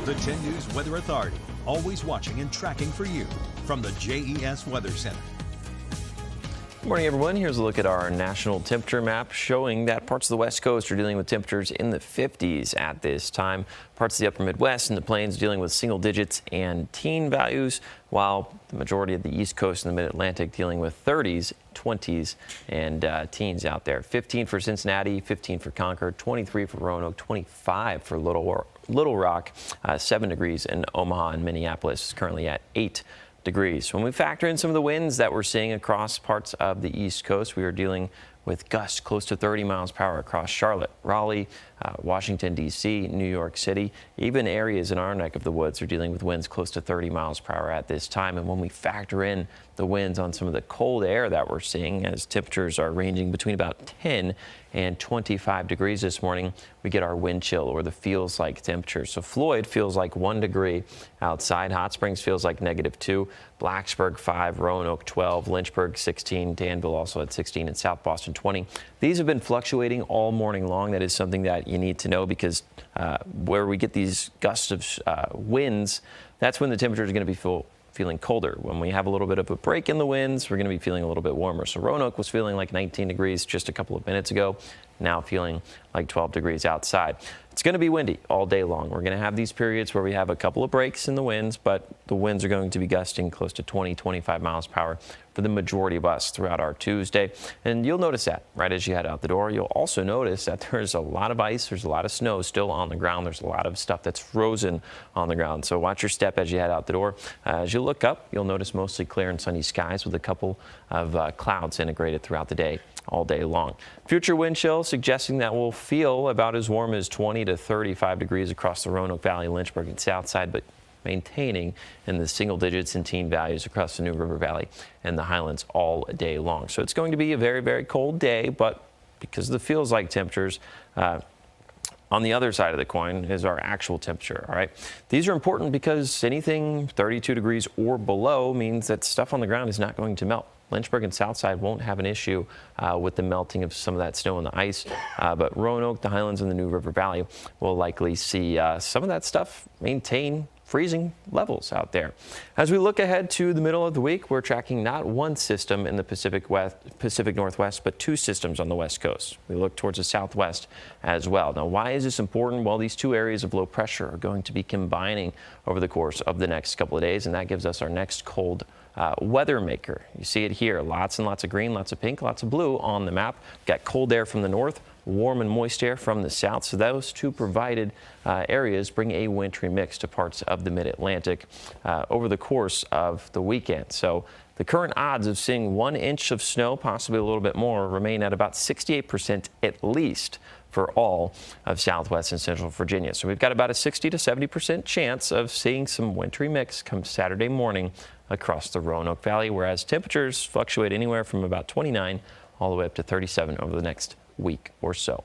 The 10 News Weather Authority, always watching and tracking for you from the JES Weather Center. Good morning, everyone. Here's a look at our national temperature map showing that parts of the West Coast are dealing with temperatures in the 50s at this time. Parts of the upper Midwest and the plains dealing with single digits and teen values, while the majority of the East Coast and the Mid-Atlantic dealing with 30s, 20s, and teens out there. 15 for Cincinnati, 15 for Concord, 23 for Roanoke, 25 for Little Rock, 7 degrees in Omaha, and Minneapolis is currently at 8 degrees. When we factor in some of the winds that we're seeing across parts of the East Coast, we are dealing with gusts close to 30 miles per hour across Charlotte, Raleigh, Washington, D.C., New York City. Even areas in our neck of the woods are dealing with winds close to 30 miles per hour at this time. And when we factor in the winds on some of the cold air that we're seeing, as temperatures are ranging between about 10 and 25 degrees this morning, we get our wind chill, or the feels like temperature. So Floyd feels like 1 degree outside. Hot Springs feels like -2. Blacksburg 5, Roanoke 12, Lynchburg 16, Danville also at 16, and South Boston 20. These have been fluctuating all morning long. That is something that you need to know, because where we get these gusts of winds, that's when the temperature is going to be feeling colder. When we have a little bit of a break in the winds, we're going to be feeling a little bit warmer. So Roanoke was feeling like 19 degrees just a couple of minutes ago, now feeling like 12 degrees outside. It's going to be windy all day long. We're going to have these periods where we have a couple of breaks in the winds, but the winds are going to be gusting close to 20, 25 miles per hour for the majority of us throughout our Tuesday. And you'll notice that right as you head out the door. You'll also notice that there's a lot of ice. There's a lot of snow still on the ground. There's a lot of stuff that's frozen on the ground. So watch your step as you head out the door. As you look up, you'll notice mostly clear and sunny skies with a couple of clouds integrated throughout the day all day long. Future wind chill suggesting that we'll feel about as warm as 20 to 35 degrees across the Roanoke Valley, Lynchburg, and South Side, but maintaining in the single digits and teen values across the New River Valley and the Highlands all day long. So it's going to be a very, very cold day, but because of the feels like temperatures, on the other side of the coin is our actual temperature. All right. These are important because anything 32 degrees or below means that stuff on the ground is not going to melt. Lynchburg and Southside won't have an issue with the melting of some of that snow and the ice, but Roanoke, the Highlands, and the New River Valley will likely see some of that stuff maintain freezing levels out there. As we look ahead to the middle of the week, we're tracking not one system in the Pacific Northwest, but 2 systems on the West Coast. We look towards the Southwest as well. Now, why is this important? Well, these 2 areas of low pressure are going to be combining over the course of the next couple of days, and that gives us our next cold weather maker. You see it here. Lots and lots of green, lots of pink, lots of blue on the map. We've got cold air from the north, warm and moist air from the south. So those 2 provided areas bring a wintry mix to parts of the Mid-Atlantic over the course of the weekend. So the current odds of seeing 1 inch of snow, possibly a little bit more, remain at about 68% at least for all of Southwest and Central Virginia. So we've got about a 60 to 70% chance of seeing some wintry mix come Saturday morning across the Roanoke Valley, whereas temperatures fluctuate anywhere from about 29 all the way up to 37 over the next week or so.